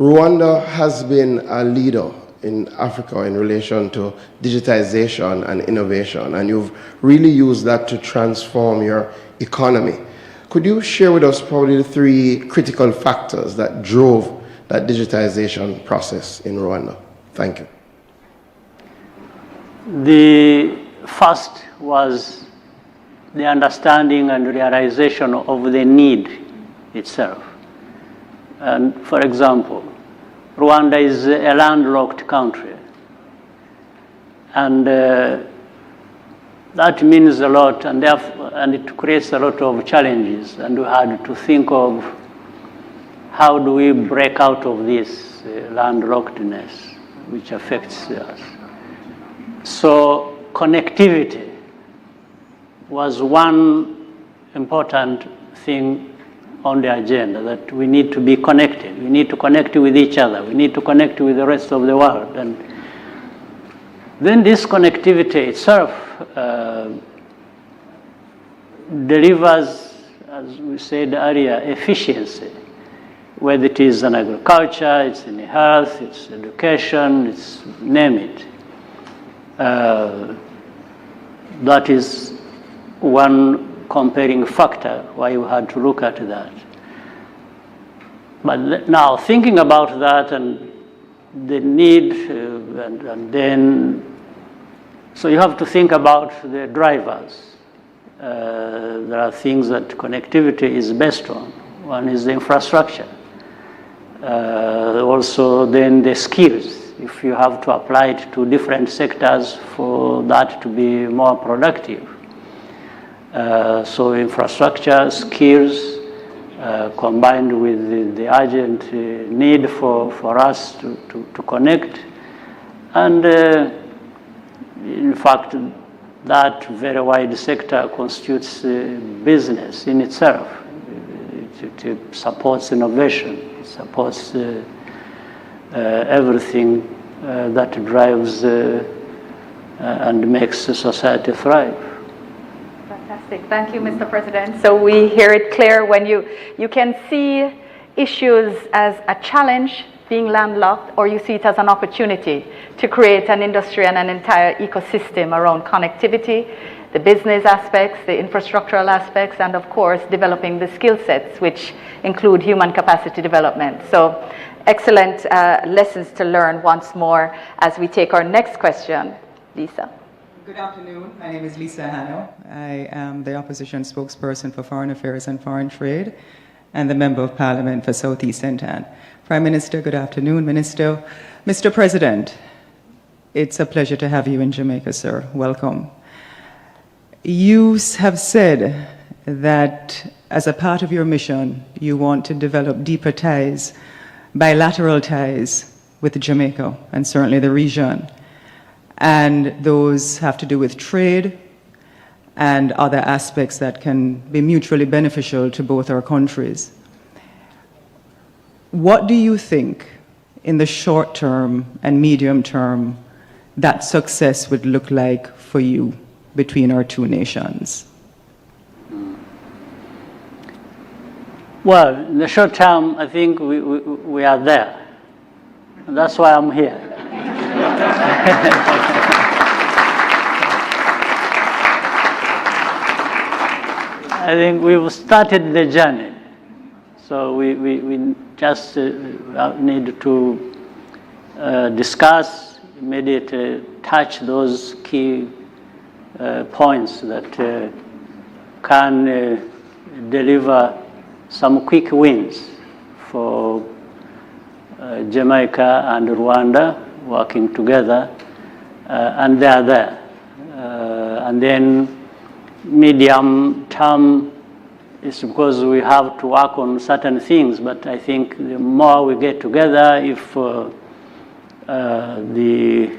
Rwanda has been a leader in Africa in relation to digitization and innovation, and you've really used that to transform your economy. Could you share with us probably the 3 critical factors that drove that digitization process in Rwanda? Thank you. The first was the understanding and realization of the need itself. And for example, Rwanda is a landlocked country, and that means a lot, and it creates a lot of challenges, and we had to think of how do we break out of this landlockedness which affects us. So connectivity was one important thing on the agenda, that we need to be connected. We need to connect with each other. We need to connect with the rest of the world. And then this connectivity itself delivers, as we said earlier, efficiency, whether it is in agriculture, it's in health, it's education, it's name it. That is one comparing factor why we had to look at that. But now thinking about that and the need, and then, so you have to think about the drivers. There are things that connectivity is based on. One is the infrastructure. Also then the skills, if you have to apply it to different sectors for that to be more productive. So infrastructure, skills, combined with the urgent need for us to connect. And in fact, that very wide sector constitutes business in itself. It supports innovation, it supports everything that drives and makes society thrive. Fantastic. Thank you, Mr. President. So we hear it clear when you can see issues as a challenge, being landlocked, or you see it as an opportunity to create an industry and an entire ecosystem around connectivity, the business aspects, the infrastructural aspects, and of course, developing the skill sets, which include human capacity development. So excellent lessons to learn once more as we take our next question. Lisa. Good afternoon. My name is Lisa Hanno. I am the opposition spokesperson for Foreign Affairs and Foreign Trade and the Member of Parliament for Southeast Sentan. Prime Minister, good afternoon, Minister. Mr. President, it's a pleasure to have you in Jamaica, sir. Welcome. You have said that as a part of your mission, you want to develop deeper ties, bilateral ties with Jamaica and certainly the region. And those have to do with trade and other aspects that can be mutually beneficial to both our countries. What do you think in the short term and medium term that success would look like for you between our two nations? Well, in the short term, I think we are there. And that's why I'm here. I think we've started the journey. So we just need to discuss, immediately touch those key points that can deliver some quick wins for Jamaica and Rwanda working together, and they are there. And then medium term is because we have to work on certain things, but I think the more we get together, if the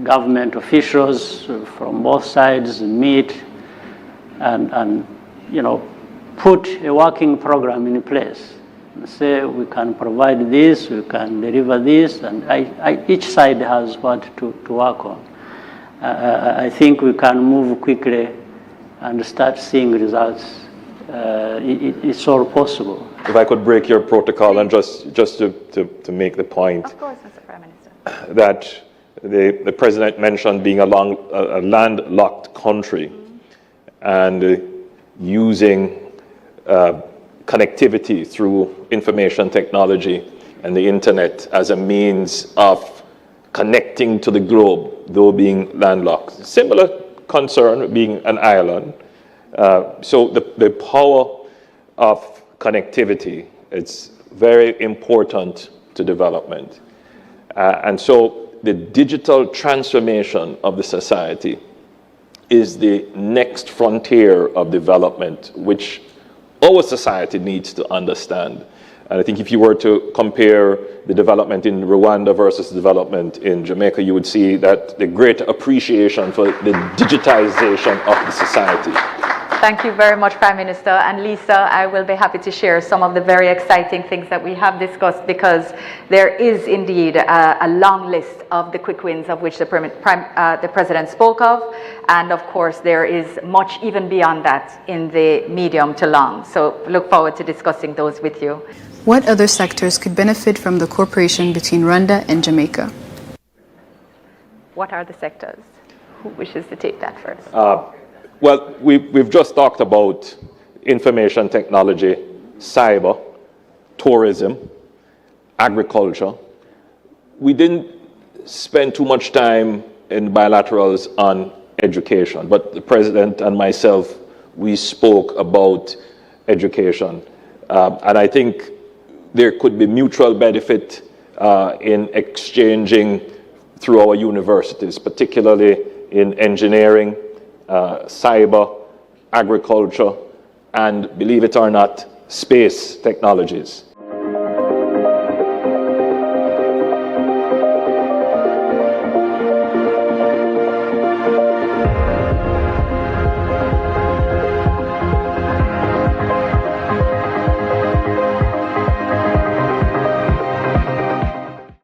government officials from both sides meet and put a working program in place, say we can provide this, we can deliver this, and each side has what to work on. I think we can move quickly and start seeing results it's all possible. If I could break your protocol and just to make the point. Of course, Mr. Prime Minister. That the President mentioned being a landlocked country and using connectivity through information technology and the internet as a means of connecting to the globe, though being landlocked. Similar concern being an island. So the power of connectivity, it's very important to development. And so the digital transformation of the society is the next frontier of development, which our society needs to understand. And I think if you were to compare the development in Rwanda versus development in Jamaica, you would see that the great appreciation for the digitization of the society. Thank you very much, Prime Minister. And Lisa, I will be happy to share some of the very exciting things that we have discussed, because there is indeed a long list of the quick wins of which the President spoke of. And of course, there is much even beyond that in the medium to long. So look forward to discussing those with you. What other sectors could benefit from the cooperation between Rwanda and Jamaica? What are the sectors? Who wishes to take that first? Well, we've just talked about information technology, cyber, tourism, agriculture. We didn't spend too much time in bilaterals on education, but the President and myself, we spoke about education. And I think there could be mutual benefit in exchanging through our universities, particularly in engineering, cyber, agriculture, and believe it or not, space technologies.